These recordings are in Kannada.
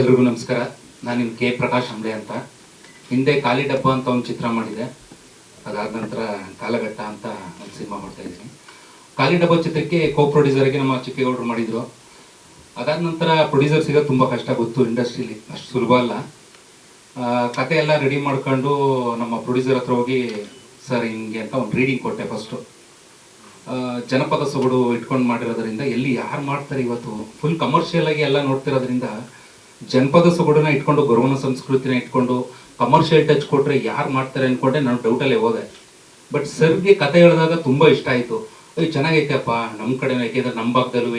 ಎಲ್ರಿಗೂ ನಮಸ್ಕಾರ. ನಾನು ನಿಮ್ಮ ಕೆ ಪ್ರಕಾಶ್ ಅಂಬಳೆ ಅಂತ. ಹಿಂದೆ ಖಾಲಿ ಡಬ್ಬ ಅಂತ ಒಂದು ಚಿತ್ರ ಮಾಡಿದೆ. ಅದಾದ ನಂತರ ಕಾಲಘಟ್ಟ ಅಂತ ಒಂದು ಸಿನಿಮಾ ಮಾಡ್ತಾ ಇದ್ದೀನಿ. ಖಾಲಿ ಡಬ್ಬ ಚಿತ್ರಕ್ಕೆ ಕೋ ಪ್ರೊಡ್ಯೂಸರ್ಗೆ ನಮ್ಮ ಚಿಕ್ಕೇಗೌಡರು ಮಾಡಿದರು. ಅದಾದ ನಂತರ ಪ್ರೊಡ್ಯೂಸರ್ ಸಿಗೋದು ತುಂಬ ಕಷ್ಟ, ಗೊತ್ತು, ಇಂಡಸ್ಟ್ರೀಲಿ ಅಷ್ಟು ಸುಲಭ ಅಲ್ಲ. ಕತೆ ಎಲ್ಲ ರೆಡಿ ಮಾಡ್ಕೊಂಡು ನಮ್ಮ ಪ್ರೊಡ್ಯೂಸರ್ ಹತ್ರ ಹೋಗಿ, ಸರ್ ಹಿಂಗೆ ಅಂತ ಒಂದು ರೀಡಿಂಗ್ ಕೊಟ್ಟೆ. ಫಸ್ಟು ಜನಪದ ಸೊಗಡು ಇಟ್ಕೊಂಡು ಮಾಡಿರೋದ್ರಿಂದ ಎಲ್ಲಿ ಯಾರು ಮಾಡ್ತಾರೆ ಇವತ್ತು, ಫುಲ್ ಕಮರ್ಷಿಯಲ್ ಆಗಿ ಎಲ್ಲ ನೋಡ್ತಿರೋದ್ರಿಂದ ಜನಪದ ಸೊಗಡನ್ನ ಇಟ್ಕೊಂಡು ಗೌರವನ ಸಂಸ್ಕೃತಿನ ಇಟ್ಕೊಂಡು ಕಮರ್ಷಿಯಲ್ ಟಚ್ ಕೊಟ್ಟರೆ ಯಾರು ಮಾಡ್ತಾರೆ ಅಂದ್ಕೊಂಡೆ ನಾನು ಡೌಟಲ್ಲೇ ಹೋದೆ. ಬಟ್ ಸರ್ಗೆ ಕತೆ ಹೇಳಿದಾಗ ತುಂಬ ಇಷ್ಟ ಆಯಿತು. ಚೆನ್ನಾಗೈತೆಪ್ಪ, ನಮ್ಮ ಕಡೆನೂ, ಯಾಕೆಂದರೆ ನಮ್ಮ ಭಾಗದಲ್ಲೂ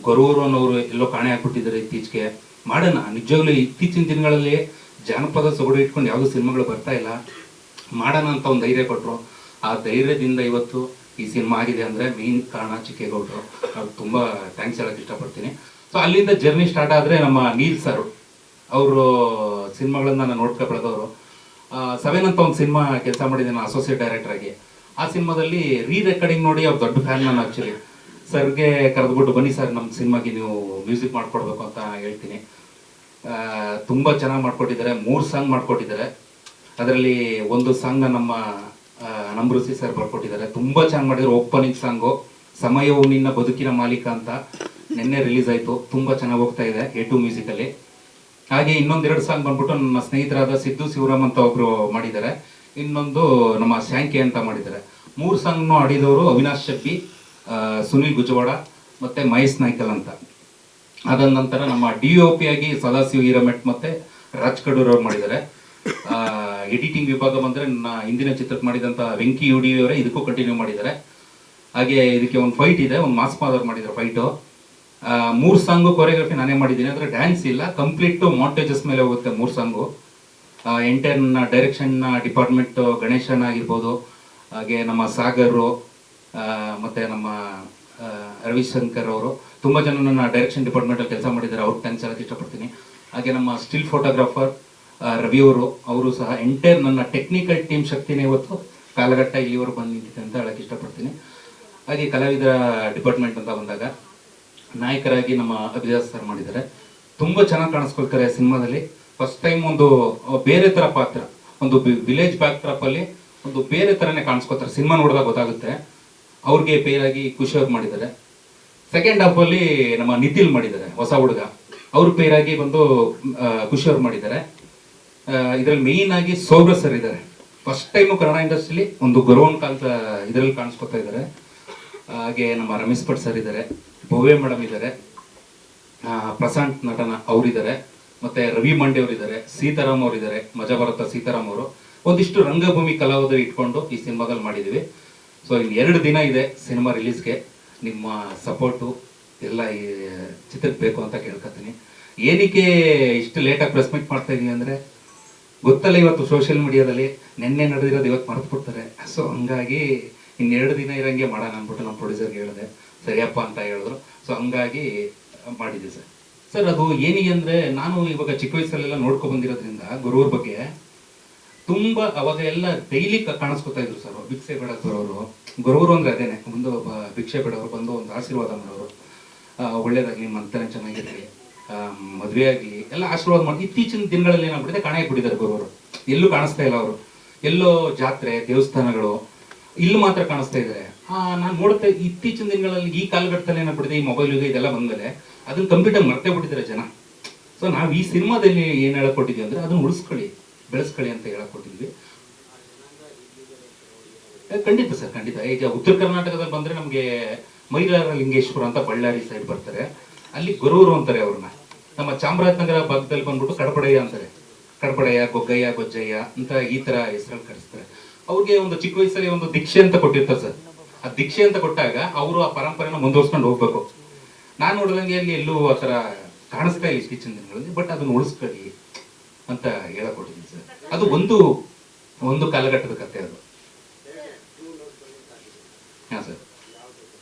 ಗೊರೂರು ಅನ್ನೋರು ಎಲ್ಲೋ ಕಾಣೆ ಹಾಕ್ಬಿಟ್ಟಿದ್ದಾರೆ ಇತ್ತೀಚೆಗೆ, ಮಾಡೋಣ. ನಿಜವಾಗ್ಲೂ ಇತ್ತೀಚಿನ ದಿನಗಳಲ್ಲಿ ಜಾನಪದ ಸೊಗಡು ಇಟ್ಕೊಂಡು ಯಾವುದೂ ಸಿನಿಮಾಗಳು ಬರ್ತಾ ಇಲ್ಲ, ಮಾಡೋಣ ಅಂತ ಒಂದು ಧೈರ್ಯ ಕೊಟ್ಟರು. ಆ ಧೈರ್ಯದಿಂದ ಇವತ್ತು ಈ ಸಿನಿಮಾ ಆಗಿದೆ ಅಂದರೆ ಮೇನ್ ಕಾರಣ ಚಿಕ್ಕೇಗೌಡರು. ಅವ್ರು ತುಂಬ ಥ್ಯಾಂಕ್ಸ್ ಹೇಳೋಕ್ಕೆ ಇಷ್ಟಪಡ್ತೀನಿ. ಸೊ ಅಲ್ಲಿಂದ ಜರ್ನಿ ಸ್ಟಾರ್ಟ್ ಆದರೆ ನಮ್ಮ ನೀಲ್ ಸರ್ ಅವರು ಸಿನಿಮಾಗಳನ್ನ ನಾನು ನೋಡ್ಕೊ ಬೆಳೆದವರು. 7 ಅಂತ ಒಂದು ಸಿನಿಮಾ ಕೆಲಸ ಮಾಡಿದ್ದೀನಿ ಅಸೋಸಿಯೇಟ್ ಡೈರೆಕ್ಟರ್ ಆಗಿ. ಆ ಸಿನಿಮಾದಲ್ಲಿ ರೆಕಾರ್ಡಿಂಗ್ ನೋಡಿ ಅವ್ರು ದೊಡ್ಡ ಫ್ಯಾನ್ ನಾನು. ಆ್ಯಕ್ಚುಲಿ ಸರ್ಗೆ ಕರೆದ್ಬಿಟ್ಟು, ಬನ್ನಿ ಸರ್ ನಮ್ಮ ಸಿನಿಮಾಗೆ ನೀವು ಮ್ಯೂಸಿಕ್ ಮಾಡಿಕೊಡ್ಬೇಕು ಅಂತ ಹೇಳ್ತೀನಿ. ತುಂಬ ಚೆನ್ನಾಗಿ ಮಾಡಿಕೊಟ್ಟಿದ್ದಾರೆ. 3 ಸಾಂಗ್ ಮಾಡಿಕೊಟ್ಟಿದ್ದಾರೆ. ಅದರಲ್ಲಿ ಒಂದು ಸಾಂಗ್ನ ನಮ್ಮ ನಮ್ರಸಿ ಸರ್ ಬರ್ಕೊಟ್ಟಿದ್ದಾರೆ. ತುಂಬ ಚೆನ್ನಾಗಿ ಮಾಡಿದ್ರು. ಓಪನಿಂಗ್ ಸಾಂಗು ಸಮಯವು ನಿನ್ನ ಬದುಕಿನ ಮಾಲೀಕ ಅಂತ ನಿನ್ನೆ ರಿಲೀಸ್ ಆಯಿತು. ತುಂಬ ಚೆನ್ನಾಗಿ ಹೋಗ್ತಾ ಇದೆ A2 ಮ್ಯೂಸಿಕಲ್ಲಿ. ಹಾಗೆ ಇನ್ನೊಂದೆರಡು ಸಾಂಗ್ ಬಂದ್ಬಿಟ್ಟು ನನ್ನ ಸ್ನೇಹಿತರಾದ ಸಿದ್ದು ಶಿವರಾಮ್ ಅಂತ ಒಬ್ಬರು ಮಾಡಿದ್ದಾರೆ. ಇನ್ನೊಂದು ನಮ್ಮ ಶ್ಯಾಂಕೆ ಅಂತ ಮಾಡಿದ್ದಾರೆ. 3 ಸಾಂಗ್ನು ಆಡಿದವರು ಅವಿನಾಶ್ ಶೆಟ್ಟಿ, ಸುನಿಲ್ ಗುಜವಾಡ ಮತ್ತು ಮಹೇಶ್ ನಾಯ್ಕಲ್ ಅಂತ. ಅದಾದ ನಂತರ ನಮ್ಮ DOP ಆಗಿ ಸದಾಶಿವ ಹಿರಮೆಟ್ ಮತ್ತು ರಾಜ್ ಕಡೂರ್ ಅವ್ರು ಮಾಡಿದ್ದಾರೆ. ಎಡಿಟಿಂಗ್ ವಿಭಾಗ ಬಂದರೆ ನನ್ನ ಹಿಂದಿನ ಚಿತ್ರಕ್ಕೆ ಮಾಡಿದಂಥ ವೆಂಕಿ UD ಅವರೇ ಇದಕ್ಕೂ ಕಂಟಿನ್ಯೂ ಮಾಡಿದ್ದಾರೆ. ಹಾಗೆ ಇದಕ್ಕೆ ಒಂದು ಫೈಟ್ ಇದೆ, ಒಂದು ಮಾಸ್ ಮಾದರ್ ಮಾಡಿದ್ದಾರೆ ಫೈಟು. 3 ಸಾಂಗು ಕೊರಿಯೋಗ್ರಫಿ ನಾನೇ ಮಾಡಿದ್ದೀನಿ. ಅಂದರೆ ಡ್ಯಾನ್ಸ್ ಇಲ್ಲ, ಕಂಪ್ಲೀಟು ಮಾಂಟೇಜಸ್ ಮೇಲೆ ಹೋಗುತ್ತೆ 3 ಸಾಂಗು. ಎಂಟೈರ್ ನನ್ನ ಡೈರೆಕ್ಷನ್ ಡಿಪಾರ್ಟ್ಮೆಂಟು ಗಣೇಶನ್ ಆಗಿರ್ಬೋದು, ಹಾಗೆ ನಮ್ಮ ಸಾಗರು ಮತ್ತು ನಮ್ಮ ರವಿಶಂಕರ್ ಅವರು ತುಂಬ ಜನ ನನ್ನ ಡೈರೆಕ್ಷನ್ ಡಿಪಾರ್ಟ್ಮೆಂಟಲ್ಲಿ ಕೆಲಸ ಮಾಡಿದ್ದಾರೆ. ಅವ್ರಿಗೆ ಥ್ಯಾಂಕ್ಸ್ ಹೇಳೋಕ್ಕೆ ಇಷ್ಟಪಡ್ತೀನಿ. ಹಾಗೆ ನಮ್ಮ ಸ್ಟಿಲ್ ಫೋಟೋಗ್ರಾಫರ್ ರವಿ ಅವರು ಸಹ ಎಂಟೈರ್ ನನ್ನ ಟೆಕ್ನಿಕಲ್ ಟೀಮ್ ಶಕ್ತಿನೇ ಇವತ್ತು ಕಾಲಘಟ್ಟ ಇಲ್ಲಿವರೆಗೂ ಬಂದು ನಿಂತಿದೆ ಅಂತ ಹೇಳೋಕ್ಕೆ ಇಷ್ಟಪಡ್ತೀನಿ. ಹಾಗೆ ಕಲಾವಿದರ ಡಿಪಾರ್ಟ್ಮೆಂಟ್ ಅಂತ ಬಂದಾಗ ನಾಯಕರಾಗಿ ನಮ್ಮ ಅಭಿದಾಸ್ ಸರ್ ಮಾಡಿದ್ದಾರೆ. ತುಂಬ ಚೆನ್ನಾಗಿ ಕಾಣಿಸ್ಕೊಳ್ತಾರೆ ಸಿನಿಮಾದಲ್ಲಿ. ಫಸ್ಟ್ ಟೈಮ್ ಒಂದು ಬೇರೆ ಥರ ಪಾತ್ರ, ಒಂದು ವಿಲೇಜ್ ಬ್ಯಾಕ್ ಡ್ರಾಪಲ್ಲಿ ಒಂದು ಬೇರೆ ಥರನೇ ಕಾಣಿಸ್ಕೊತಾರೆ. ಸಿನಿಮಾ ನೋಡಿದಾಗ ಗೊತ್ತಾಗುತ್ತೆ. ಅವ್ರಿಗೆ ಪೇರಾಗಿ ಖುಷಿ ಅವ್ರು ಮಾಡಿದ್ದಾರೆ. ಸೆಕೆಂಡ್ ಹಾಫಲ್ಲಿ ನಮ್ಮ ನಿತಿಲ್ ಮಾಡಿದ್ದಾರೆ, ಹೊಸ ಹುಡುಗ. ಅವ್ರ ಪೇರಾಗಿ ಬಂದು ಖುಷಿ ಅವ್ರು ಮಾಡಿದ್ದಾರೆ. ಇದರಲ್ಲಿ ಮೇಯ್ನ್ ಆಗಿ ಸೌರ ಸರ್ ಇದ್ದಾರೆ. ಫಸ್ಟ್ ಟೈಮು ಕನ್ನಡ ಇಂಡಸ್ಟ್ರಿಲಿ ಒಂದು ಗೌರವನ ಕಾಲದ ಇದರಲ್ಲಿ ಕಾಣಿಸ್ಕೊತಾ ಇದ್ದಾರೆ. ಹಾಗೆ ನಮ್ಮ ರಮೇಶ್ ಭಟ್ ಸರ್ ಇದ್ದಾರೆ, ಭವ್ಯ ಮೇಡಮ್ ಇದ್ದಾರೆ, ಪ್ರಶಾಂತ್ ನಟನ ಅವರಿದ್ದಾರೆ, ಮತ್ತು ರವಿ ಮಂಡೆ ಅವರಿದ್ದಾರೆ, ಸೀತಾರಾಮ್ ಅವರಿದ್ದಾರೆ, ಮಜಾ ಬರುತ್ತಾ ಸೀತಾರಾಮ್ ಅವರು. ಒಂದಿಷ್ಟು ರಂಗಭೂಮಿ ಕಲಾವಿದರು ಇಟ್ಕೊಂಡು ಈ ಸಿನಿಮಾದಲ್ಲಿ ಮಾಡಿದ್ದೀವಿ. ಸೊ ಇನ್ನು 2 ದಿನ ಇದೆ ಸಿನಿಮಾ ರಿಲೀಸ್ಗೆ. ನಿಮ್ಮ ಸಪೋರ್ಟು ಎಲ್ಲ ಈ ಚಿತ್ರಕ್ಕೆ ಬೇಕು ಅಂತ ಕೇಳ್ಕೊತೀನಿ. ಏನಕ್ಕೆ ಇಷ್ಟು ಲೇಟಾಗಿ ಪ್ರೆಸ್ ಮೀಟ್ ಮಾಡ್ತಾ ಇದ್ದೀವಿ ಅಂದರೆ ಗೊತ್ತಲ್ಲ, ಇವತ್ತು ಸೋಷಿಯಲ್ ಮೀಡಿಯಾದಲ್ಲಿ ನೆನ್ನೆ ನಡೆದಿರೋದು ಇವತ್ತು ಮರೆತುಬಿಡ್ತಾರೆ. ಸೊ ಹಂಗಾಗಿ ಇನ್ನು 2 ದಿನ ಇರೋಂಗೆ ಮಾಡೋಣ ಅಂದ್ಬಿಟ್ಟು ನಮ್ಮ ಪ್ರೊಡ್ಯೂಸರ್ಗೆ ಹೇಳಿದೆ. ಸರಿಯಪ್ಪ ಅಂತ ಹೇಳಿದ್ರು. ಸೊ ಹಂಗಾಗಿ ಮಾಡಿದ್ದೆ ಸರ್. ಸರ್ ಅದು ಏನಿಗೆ ಅಂದರೆ, ನಾನು ಇವಾಗ ಚಿಕ್ಕ ವಯಸ್ಸಲ್ಲೆಲ್ಲ ನೋಡ್ಕೊ ಬಂದಿರೋದ್ರಿಂದ ಗುರುವ್ರ ಬಗ್ಗೆ ತುಂಬ ಅವಾಗ ಎಲ್ಲ ಡೈಲಿ ಕಾಣಿಸ್ಕೊತಾ ಇದ್ರು ಸರ್. ಭಿಕ್ಷೆ ಬೇಡಕ್ಕೆ ಬರೋರು, ಗುರುವರು ಅಂದರೆ ಅದೇನೆ, ಒಂದು ಭಿಕ್ಷೆ ಬೇಡವರು ಬಂದು ಒಂದು ಆಶೀರ್ವಾದ ಮಾಡೋರು, ಒಳ್ಳೇದಾಗಲಿ, ಮಂತನೇ ಚೆನ್ನಾಗಿರಲಿ, ಮದುವೆ ಆಗಲಿ ಎಲ್ಲ ಆಶೀರ್ವಾದ ಮಾಡಿ. ಇತ್ತೀಚಿನ ದಿನಗಳಲ್ಲಿ ಏನಾಗ್ಬಿಟ್ಟಿದೆ, ಕಾಣಾಕ್ಬಿಟ್ಟಿದ್ದಾರೆ ಗುರುವರು. ಎಲ್ಲೂ ಕಾಣಿಸ್ತಾ ಇಲ್ಲ ಅವರು. ಎಲ್ಲೋ ಜಾತ್ರೆ, ದೇವಸ್ಥಾನಗಳು ಇಲ್ಲಿ ಮಾತ್ರ ಕಾಣಿಸ್ತಾ ಇದ್ದಾರೆ. ನಾನು ನೋಡುತ್ತೆ ಇತ್ತೀಚಿನ ದಿನಗಳಲ್ಲಿ ಈ ಕಾಲಘಟ್ಟದಲ್ಲಿ ಏನಾಗ್ಬಿಟ್ಟಿದೆ, ಈ ಮೊಬೈಲ್ ಯುಗ ಇದೆಲ್ಲ ಬಂದಮೇಲೆ ಅದನ್ನ ಕಂಪ್ಲೀಟಾಗಿ ಮರ್ತೇ ಬಿಟ್ಟಿದ್ದಾರೆ ಜನ. ಸೊ ನಾವು ಈ ಸಿನಿಮಾದಲ್ಲಿ ಏನು ಹೇಳಕೊಟ್ಟಿದ್ವಿ ಅಂದರೆ ಅದನ್ನು ಉಳಿಸ್ಕೊಳ್ಳಿ, ಬೆಳೆಸ್ಕೊಳ್ಳಿ ಅಂತ ಹೇಳಕೊಟ್ಟಿದ್ವಿ. ಖಂಡಿತ ಸರ್, ಖಂಡಿತ. ಈಗ ಉತ್ತರ ಕರ್ನಾಟಕದಲ್ಲಿ ಬಂದರೆ ನಮಗೆ ಮೈಲಾರ ಲಿಂಗೇಶ್ವರ ಅಂತ ಬಳ್ಳಾರಿ ಸೈಡ್ ಬರ್ತಾರೆ, ಅಲ್ಲಿ ಗುರೂರು ಅಂತಾರೆ ಅವ್ರನ್ನ. ನಮ್ಮ ಚಾಮರಾಜನಗರ ಭಾಗದಲ್ಲಿ ಬಂದ್ಬಿಟ್ಟು ಕಡಪಡಯ್ಯ ಅಂತಾರೆ. ಕಡಪಡಯ್ಯ, ಗೊಗ್ಗಯ್ಯ, ಗೊಜ್ಜಯ್ಯ ಅಂತ ಈ ಥರ ಹೆಸರಲ್ಲಿ ಕರೆಸ್ತಾರೆ. ಅವ್ರಿಗೆ ಒಂದು ಚಿಕ್ಕ ವಯಸ್ಸಲ್ಲಿ ಒಂದು ದೀಕ್ಷೆ ಅಂತ ಕೊಟ್ಟಿರ್ತಾರೆ ಸರ್. ಆ ದೀಕ್ಷೆ ಅಂತ ಕೊಟ್ಟಾಗ ಅವರು ಆ ಪರಂಪರೆನ ಮುಂದುವರ್ಸ್ಕೊಂಡು ಹೋಗ್ಬೇಕು. ನಾನು ನೋಡಿದಂಗೆ ಅಲ್ಲಿ ಎಲ್ಲೂ ಆ ಥರ ಕಾಣಿಸ್ತಾ ಇಲ್ಲ ಇತ್ತೀಚಿನ ದಿನಗಳಲ್ಲಿ. ಬಟ್ ಅದನ್ನು ಉಳಿಸ್ಕೊಳ್ಳಿ ಅಂತ ಹೇಳಕೊಟ್ಟಿದ್ದೀನಿ ಸರ್. ಅದು ಒಂದು ಕಾಲಘಟ್ಟದ ಕಥೆ ಅದು. ಹಾಂ ಸರ್.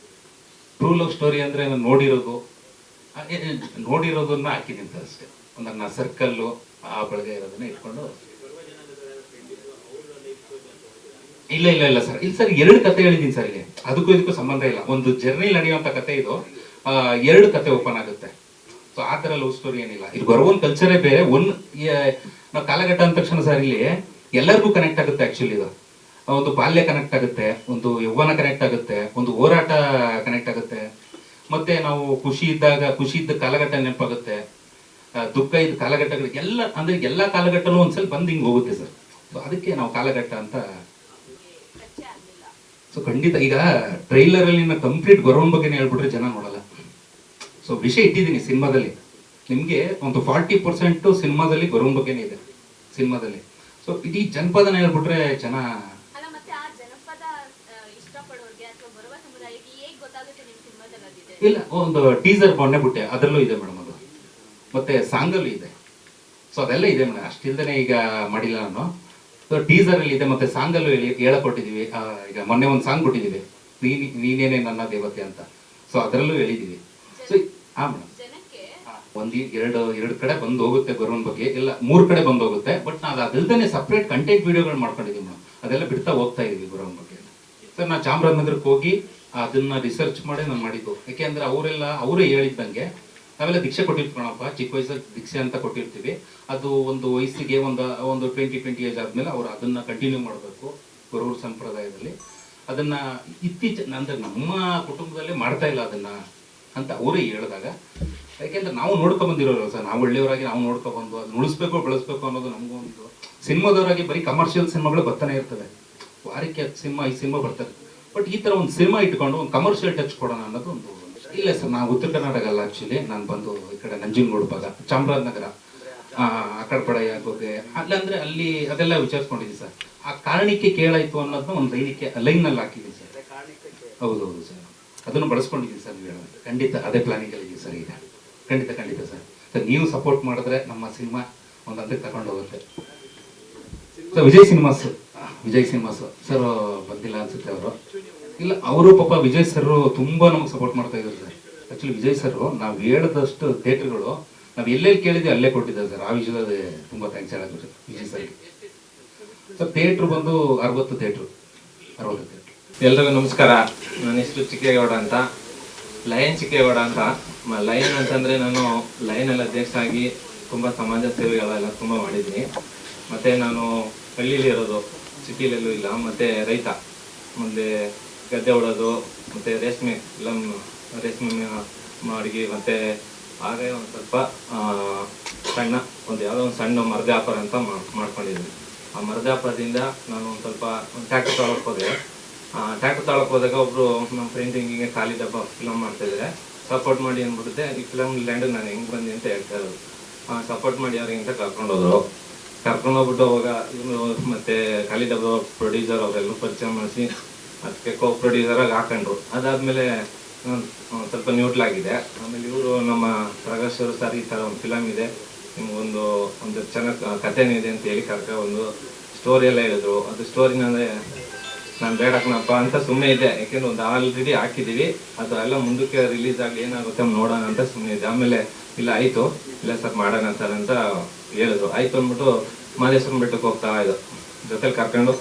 ಟ್ರೂ ಲವ್ ಸ್ಟೋರಿ ಅಂದರೆ ನಾನು ನೋಡಿರೋದನ್ನ ಹಾಕಿದ್ದೀನಿ ಸರ್ ಅಷ್ಟೇ. ನನ್ನ ಸರ್ಕಲ್ಲು ಆ ಬೆಳಗ್ಗೆ ಇರೋದನ್ನ ಇಟ್ಕೊಂಡು. ಇಲ್ಲ ಸರ್, ಇಲ್ಲಿ ಸರ್ 2 ಕತೆ ಹೇಳಿದ್ದೀನಿ ಸರ್. ಇಲ್ಲಿ ಅದಕ್ಕೂ ಇದಕ್ಕೂ ಸಂಬಂಧ ಇಲ್ಲ. ಒಂದು ಜರ್ನಿ ನಡೆಯುವಂಥ ಕತೆ ಇದು. 2 ಕತೆ ಓಪನ್ ಆಗುತ್ತೆ. ಸೊ ಆ ಥರ ಲವ್ ಸ್ಟೋರಿ ಏನಿಲ್ಲ. ಇದು ಗೊರವನ್ ಕಲ್ಚರೇ ಬೇರೆ. ನಾವು ಕಾಲಘಟ್ಟ ಅಂದ ತಕ್ಷಣ ಸರ್ ಇಲ್ಲಿ ಎಲ್ಲರಿಗೂ ಕನೆಕ್ಟ್ ಆಗುತ್ತೆ. ಆ್ಯಕ್ಚುಲಿ ಇದು ಒಂದು ಬಾಲ್ಯ ಕನೆಕ್ಟ್ ಆಗುತ್ತೆ, ಒಂದು ಯೌವನ ಕನೆಕ್ಟ್ ಆಗುತ್ತೆ, ಒಂದು ಹೋರಾಟ ಕನೆಕ್ಟ್ ಆಗುತ್ತೆ, ಮತ್ತೆ ನಾವು ಖುಷಿ ಇದ್ದ ಕಾಲಘಟ್ಟ ನೆನಪಾಗುತ್ತೆ, ದುಃಖ ಇದ್ದ ಕಾಲಘಟ್ಟಗಳು ಎಲ್ಲ, ಅಂದ್ರೆ ಎಲ್ಲ ಕಾಲಘಟ್ಟನೂ ಒಂದ್ಸಲ ಬಂದು ಹಿಂಗೆ ಹೋಗುತ್ತೆ ಸರ್. ಸೊ ಅದಕ್ಕೆ ನಾವು ಕಾಲಘಟ್ಟ ಅಂತ. ಸೊ ಖಂಡಿತ ಈಗ ಟ್ರೈಲರ್ ಅಲ್ಲಿ ಕಂಪ್ಲೀಟ್ ಗೊರವನ್ ಬಗ್ಗೆನೇ ಹೇಳ್ಬಿಟ್ರೆ ಜನ ನೋಡಲ್ಲ. ಸೊ ವಿಷಯ ಇಟ್ಟಿದ್ದೀನಿ ಸಿನಿಮಾದಲ್ಲಿ, ನಿಮಗೆ ಒಂದು 40% ಸಿನಿಮಾದಲ್ಲಿ ಗೊರವನ್ ಬಗ್ಗೆನೇ ಇದೆ ಸಿನಿಮಾದಲ್ಲಿ. ಸೊ ಇಡೀ ಜನಪದನ ಹೇಳ್ಬಿಟ್ರೆ ಜನ ಇಲ್ಲ. ಒಂದು ಟೀಸರ್ ಮೊನ್ನೆ ಬಿಟ್ಟೆ, ಅದರಲ್ಲೂ ಇದೆ ಮೇಡಮ್ ಅದು, ಮತ್ತೆ ಸಾಂಗಲ್ಲೂ ಇದೆ. ಸೊ ಅದೆಲ್ಲ ಇದೆ ಮೇಡಮ್, ಅಷ್ಟಿಲ್ದೇನೆ ಈಗ ಮಾಡಿಲ್ಲ ನಾನು. ಸೊ ಟೀಸರ್ ಅಲ್ಲಿ ಇದೆ, ಮತ್ತೆ ಸಾಂಗಲ್ಲೂ ಹೇಳಕೊಟ್ಟಿದೀವಿ. ಈಗ ಮೊನ್ನೆ ಒಂದು ಸಾಂಗ್ ಬಿಟ್ಟಿದ್ದೀವಿ, ನೀನೇನೆ ನನ್ನ ದೇವತೆ ಅಂತ. ಸೊ ಅದರಲ್ಲೂ ಹೇಳಿದೀವಿ. ಸೊ ಹಾ ಮೇಡಮ್, ಎರಡು ಕಡೆ ಬಂದು ಹೋಗುತ್ತೆ ಗೊರವನ್ ಬಗ್ಗೆ, ಇಲ್ಲ 3 ಕಡೆ ಬಂದು ಹೋಗುತ್ತೆ. ಬಟ್ ನಾವು ಅದಲ್ದೇ ಸಪ್ರೇಟ್ ಕಂಟೆಂಟ್ ವಿಡಿಯೋಗಳು ಮಾಡ್ಕೊಂಡಿದೀವಿ ಮೇಡಮ್, ಅದೆಲ್ಲ ಬಿಡ್ತಾ ಹೋಗ್ತಾ ಇದೀವಿ ಗೊರವನ್ ಬಗ್ಗೆ. ಸರ್ ನಾ ಚಾಮರಾಜನಗರಕ್ಕೆ ಹೋಗಿ ಅದನ್ನ ರಿಸರ್ಚ್ ಮಾಡಿ ನಾನು ಮಾಡಿದ್ದು. ಯಾಕೆಂದ್ರೆ ಅವರೇ ಹೇಳಿದ್ದಂಗೆ ನಾವೆಲ್ಲ ದೀಕ್ಷೆ ಕೊಟ್ಟಿರ್ತೀವಿ ಕಣಪ್ಪ, ಚಿಕ್ಕ ವಯಸ್ಸಲ್ಲಿ ದೀಕ್ಷೆ ಅಂತ ಕೊಟ್ಟಿರ್ತೀವಿ. ಅದು ಒಂದು ವಯಸ್ಸಿಗೆ ಒಂದು 20 ಏಜ್ ಆದ್ಮೇಲೆ ಅವ್ರು ಅದನ್ನ ಕಂಟಿನ್ಯೂ ಮಾಡಬೇಕು ಗೊರವರ ಸಂಪ್ರದಾಯದಲ್ಲಿ. ಅದನ್ನ ಅಂದ್ರೆ ನಮ್ಮ ಕುಟುಂಬದಲ್ಲಿ ಮಾಡ್ತಾ ಇಲ್ಲ ಅದನ್ನ ಅಂತ ಅವರೇ ಹೇಳಿದಾಗ, ಯಾಕೆಂದ್ರೆ ನಾವು ನೋಡ್ಕೊಂಡ್ ಬಂದಿರೋರು ಸರ್, ನಾವು ಒಳ್ಳೆಯವರಾಗಿ ನಾವು ನೋಡ್ಕೊಬಂದು ಅದನ್ನ ಉಳಿಸ್ಬೇಕು ಬೆಳೆಸ್ಬೇಕು ಅನ್ನೋದು ನಮಗೊಂದು. ಸಿನಿಮಾದವರಾಗಿ ಬರೀ ಕಮರ್ಷಿಯಲ್ ಸಿನಿಮಾಗಳು ಬರ್ತಾನೆ ಇರ್ತವೆ, ವಾರಕ್ಕೆ 10 ಸಿನಿಮಾ 5 ಸಿನಿಮಾ ಬರ್ತಾರೆ. ಬಟ್ ಈ ತರ ಒಂದು ಸಿನಿಮಾ ಇಟ್ಕೊಂಡು ಒಂದು ಕಮರ್ಷಿಯಲ್ ಟಚ್ ಕೊಡೋಣ ಅನ್ನೋದು ಒಂದು. ಇಲ್ಲ ಸರ್, ನಾವು ಉತ್ತರ ಕರ್ನಾಟಕ ಅಲ್ಲ ಆಕ್ಚುಲಿ, ನಾನು ಬಂದು ಈ ಕಡೆ ನಂಜನಗೂಡು ಭಾಗ, ಚಾಮರಾಜನಗರ ಆ ಕಡೆ ಪಡೆ ಆಗೋಗೆ ಅಲ್ಲಂದ್ರೆ ಅಲ್ಲಿ ಅದೆಲ್ಲ ವಿಚಾರಿಸ್ಕೊಂಡಿದ್ದೀವಿ ಸರ್. ಆ ಕಾರಣಕ್ಕೆ ಕೇಳಾಯ್ತು ಅನ್ನೋದನ್ನ ಒಂದು ಲೈನಲ್ಲಿ ಹಾಕಿದ್ದೀವಿ ಸರ್. ಹೌದೌದು ಸರ್, ಅದನ್ನು ಬಳಸ್ಕೊಂಡಿದ್ದೀವಿ ಸರ್. ನೀವು ಹೇಳೋದು ಖಂಡಿತ ಅದೇ ಪ್ಲಾನಿಂಗ್ ಅಲ್ಲಿ ಇದೀವಿ ಸರ್ ಈಗ. ಖಂಡಿತ ಸರ್, ನೀವು ಸಪೋರ್ಟ್ ಮಾಡಿದ್ರೆ ನಮ್ಮ ಸಿನಿಮಾ ಒಂದು ಹಂತಕ್ಕೆ ತಗೊಂಡು ಹೋಗುತ್ತೆ ಸರ್. ವಿಜಯ್ ಸಿನಿಮಾಸ್ ಸರ್ ಬಂದಿಲ್ಲ ಅನ್ಸುತ್ತೆ ಅವರು. ಇಲ್ಲ, ಅವರು ಪಾಪ ವಿಜಯ್ ಸರ್ ತುಂಬಾ ನಮ್ಗೆ ಸಪೋರ್ಟ್ ಮಾಡ್ತಾ ಇದ್ದಾರೆ ಸರ್. ಆಕ್ಚುಲಿ ವಿಜಯ್ ಸರ್ ನಾವು ಹೇಳಿದಷ್ಟು ಥಿಯೇಟರ್ಗಳು ನಾವು ಎಲ್ಲೆಲ್ಲಿ ಕೇಳಿದ್ವಿ ಅಲ್ಲೇ ಕೊಟ್ಟಿದ್ದಾರೆ ಸರ್. ಆ ವಿಷಯದಲ್ಲಿ ತುಂಬಾ ಥ್ಯಾಂಕ್ಸ್ ಹೇಳೋದು sir Vijay sir. Sir theatre ಬಂದು 60 ಥಿಯೇಟ್ರು. ಎಲ್ರಿಗೂ ನಮಸ್ಕಾರ. ನನ್ನ ಹೆಸರು ಚಿಕ್ಕೇಗೌಡ ಅಂತ, ಲಯನ್ ಚಿಕ್ಕೇಗೌಡ ಅಂತ. ಲಯನ್ ಅಂತಂದರೆ ನಾನು ಲಯನಲ್ಲಿ ಅಧ್ಯಕ್ಷ ಆಗಿ ತುಂಬ ಸಮಾಜ ಸೇವೆಗಳೆಲ್ಲ ತುಂಬ ಮಾಡಿದ್ದೀನಿ. ಮತ್ತು ನಾನು ಹಳ್ಳಿಲಿ ಇರೋದು, ಸಿಟಿಲೆಲ್ಲೂ ಇಲ್ಲ. ಮತ್ತು ರೈತ, ಮುಂದೆ ಗದ್ದೆ ಹೊಡೋದು, ಮತ್ತು ರೇಷ್ಮೆ ಅಡುಗೆ, ಮತ್ತು ಹಾಗೆ ಒಂದು ಸ್ವಲ್ಪ ಯಾವುದೋ ಒಂದು ಸಣ್ಣ ಮರದ ವ್ಯಾಪಾರ ಅಂತ ಮಾಡ್ಕೊಂಡಿದ್ದೀನಿ. ಆ ಮರದ ವ್ಯಾಪಾರದಿಂದ ನಾನು ಒಂದು ಸ್ವಲ್ಪ ಟ್ಯಾಕ್ಟರ್ ತೊಗೊಳಕ್ಕೆ ಹೋದೆ. ಟ್ಯಾಕ್ಟರ್ ತೊಗೊಳಕ್ಕೆ ಹೋದಾಗ ಒಬ್ಬರು ನಮ್ಮ ಫ್ರೆಂಡ್ ಹಿಂಗೆ ಖಾಲಿ ಡಬ್ಬ ಫಿಲಮ್ ಮಾಡ್ತಾಯಿದ್ದಾರೆ, ಸಪೋರ್ಟ್ ಮಾಡಿ ಅಂದ್ಬಿಟ್ಟಿದೆ. ಈ ಫಿಲಮ್ ಲ್ಯಾಂಡ್ ನಾನು ಹೆಂಗೆ ಬಂದೆ ಅಂತ ಹೇಳ್ತಾ ಇರೋದು. ಸಪೋರ್ಟ್ ಮಾಡಿ ಅವ್ರಿಗೆ ಅಂತ ಕರ್ಕೊಂಡೋಗ್ಬಿಟ್ಟು ಅವಾಗ ಇವರು ಮತ್ತು ಖಾಲಿ ಡಬ್ಬ ಪ್ರೊಡ್ಯೂಸರ್ ಅವರೆಲ್ಲ ಪರಿಚಯ ಮಾಡಿಸಿ ಅದಕ್ಕೆ ಪ್ರೊಡ್ಯೂಸರಾಗಿ ಹಾಕೊಂಡ್ರು. ಅದಾದಮೇಲೆ ಸ್ವಲ್ಪ ನ್ಯೂಟ್ಲಾಗಿದೆ. ಆಮೇಲೆ ಇವರು ನಮ್ಮ ಪ್ರಕಾಶ್ ಅವರು ಸರ್ ಈ ಥರ ಒಂದು ಫಿಲಮ್ ಇದೆ, ನಿಮ್ಗೊಂದು ಚೆನ್ನಾಗಿ ಕಥೆನೇ ಇದೆ ಅಂತ ಹೇಳಿ ಒಂದು ಸ್ಟೋರಿ ಎಲ್ಲ ಹೇಳಿದ್ರು. ಅದು ಸ್ಟೋರಿನ ಅಂದರೆ ನಾನು ಬೇಡಕ್ಕನಪ್ಪ ಅಂತ ಸುಮ್ಮನೆ ಇದೆ, ಯಾಕೆಂದ್ರೆ ಒಂದು ಆಲ್ರೆಡಿ ಹಾಕಿದ್ದೀವಿ, ಅದು ಎಲ್ಲ ಮುಂದಕ್ಕೆ ರಿಲೀಸ್ ಆಗಲಿ ಏನಾಗುತ್ತೆ ನೋಡೋಣ ಅಂತ ಸುಮ್ಮನೆ ಇದೆ. ಆಮೇಲೆ ಇಲ್ಲ ಆಯಿತು, ಇಲ್ಲ ಸರ್ ಮಾಡೋಣ ಸರ್ ಅಂತ ಹೇಳಿದ್ರು. ಆಯಿತು ಅಂದ್ಬಿಟ್ಟು ಮಾದೇಶ್ವರನ ಬೆಟ್ಟಕ್ಕೆ ಹೋಗ್ತಾ ಇದ್ದು, ಜೊತೆಲಿ ಕರ್ಕೊಂಡು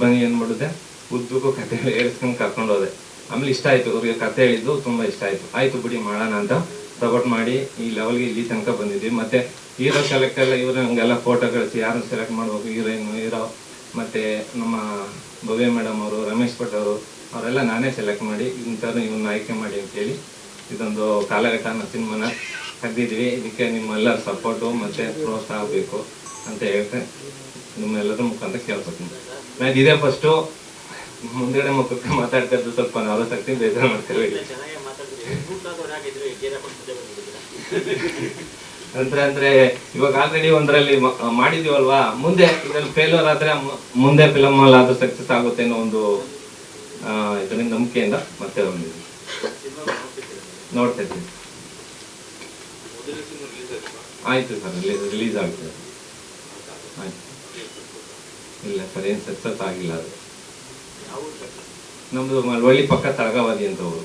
ಬನ್ನಿ ಅಂದ್ಬಿಡುತ್ತೆ. ಉದ್ದಕ್ಕೂ ಕತೆ ಹೇಳಿಸ್ಕೊಂಡು ಕರ್ಕೊಂಡು ಹೋದೆ. ಆಮೇಲೆ ಇಷ್ಟ ಆಯಿತು, ಅವ್ರಿಗೆ ಕತೆ ಹೇಳಿದ್ದು ತುಂಬ ಇಷ್ಟ ಆಯಿತು. ಆಯಿತು ಬಿಡಿ ಮಾಡೋಣ ಅಂತ ಸಪೋರ್ಟ್ ಮಾಡಿ ಈ ಲೆವೆಲ್ಗೆ ಇಲ್ಲಿ ತನಕ ಬಂದಿದ್ವಿ. ಮತ್ತು ಹೀರೋ ಸೆಲೆಕ್ಟ್ ಎಲ್ಲ ಇವರು ನಮಗೆಲ್ಲ ಫೋಟೋ ಕಳಿಸಿ ಯಾರನ್ನು ಸೆಲೆಕ್ಟ್ ಮಾಡ್ಬೇಕು, ಹೀರೋ ಮತ್ತು ನಮ್ಮ ಭವ್ಯ ಮೇಡಮ್ ಅವರು, ರಮೇಶ್ ಭಟ್ ಅವರು, ಅವರೆಲ್ಲ ನಾನೇ ಸೆಲೆಕ್ಟ್ ಮಾಡಿ ಇವನ್ನ ಆಯ್ಕೆ ಮಾಡಿ ಅಂತೇಳಿ ಇದೊಂದು ಕಾಲಘಟ್ಟ ಸಿನಿಮಾನ ತೆಗ್ದಿದ್ವಿ. ಇದಕ್ಕೆ ನಿಮ್ಮೆಲ್ಲರ ಸಪೋರ್ಟು ಮತ್ತು ಪ್ರೋತ್ಸಾಹ ಬೇಕು ಅಂತ ಹೇಳ್ತೆ ನಿಮ್ಮೆಲ್ಲರ ಮುಖಾಂತರ ಕೇಳ್ಕೊತೀನಿ. ನಾನು ಇದೇ ಫಸ್ಟು ಮುಂದೆಗಡೆ ಮುಖಕ್ಕೆ ಮಾತಾಡ್ತಾ ಇದ್ದು ಸ್ವಲ್ಪ ಆಸಕ್ತಿ ಬೇಜಾರು ಮಾಡ್ತೇವೆ ಅಂದ್ರೆ ಇವಾಗ ಆಲ್ರೆಡಿ ಒಂದರಲ್ಲಿ ಮಾಡಿದೀವಲ್ವಾ, ಮುಂದೆ ಇದ್ರಲ್ಲಿ ಫೇಲ್ಯೂರ್ ಆದ್ರೆ ಮುಂದೆ ಫಿಲಮ್ ಅಲ್ಲಿ ಅದು ಸಕ್ಸಸ್ ಆಗುತ್ತೆ ಅನ್ನೋ ಒಂದು ಇದರಿಂದ ನಂಬಿಕೆಯಿಂದ ಮತ್ತೆ ನೋಡ್ತಾ ಇದ್ದೀವಿ. ಆಯ್ತು ಸರ್, ರಿಲೀಸ್ ಆಗ್ತದೆ. ಆಯ್ತು, ಇಲ್ಲ ಸರ್, ಏನು ಸಕ್ಸಸ್ ಆಗಿಲ್ಲ. ಅದು ನಮ್ದು ಮಳವಳ್ಳಿ ಪಕ್ಕ ತಳಗಾವಾದಿ ಅಂತ ಅವರು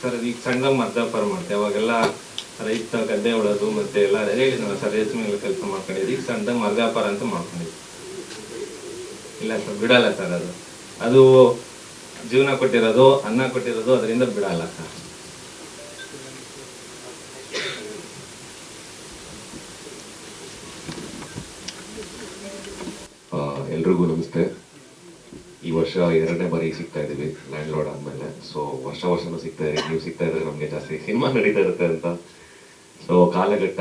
ಸರ್. ಈಗ ಸಣ್ಣ ಮರ್ದಾಪಾರ ಮಾಡ್ತೇವೆ, ಅವಾಗೆಲ್ಲ ರೈತ ಗದ್ದೆ ಹೊಡೋದು ಮತ್ತೆ ಎಲ್ಲ ಹೇಳಿದ್ನಲ್ಲ ಸರ್, ರೇಷ್ಮೆ ಎಲ್ಲ ಕೆಲಸ ಮಾಡ್ಕೊಂಡಿದ್ವಿ. ಈಗ ಸಣ್ಣದಾಗ ಮರ್ದಾಪಾರ ಅಂತ ಮಾಡ್ಕೊಂಡಿದ್ವಿ. ಇಲ್ಲ ಸರ್, ಬಿಡಲ್ಲ ಸರ್. ಅದು ಜೀವನ ಕೊಟ್ಟಿರೋದು, ಅನ್ನ ಕೊಟ್ಟಿರೋದು, ಅದರಿಂದ ಬಿಡಲ್ಲ ಸರ್. ಎಲ್ರಿಗೂ ನಮಸ್ತೆ. ಈ ವರ್ಷ 2ನೇ ಬಾರಿ ಸಿಗ್ತಾ ಇದ್ದೀವಿ ಲ್ಯಾಂಡ್ ಲಾರ್ಡ್ ಆದಮೇಲೆ. ಸೊ ವರ್ಷನೂ ಸಿಗ್ತಾ ಇದೆ, ನೀವು ಸಿಗ್ತಾ ಇದ್ರೆ ನಮಗೆ ಜಾಸ್ತಿ ಸಿನಿಮಾ ನಡೀತಾ ಇರುತ್ತೆ ಅಂತ. ಸೊ ಕಾಲಘಟ್ಟ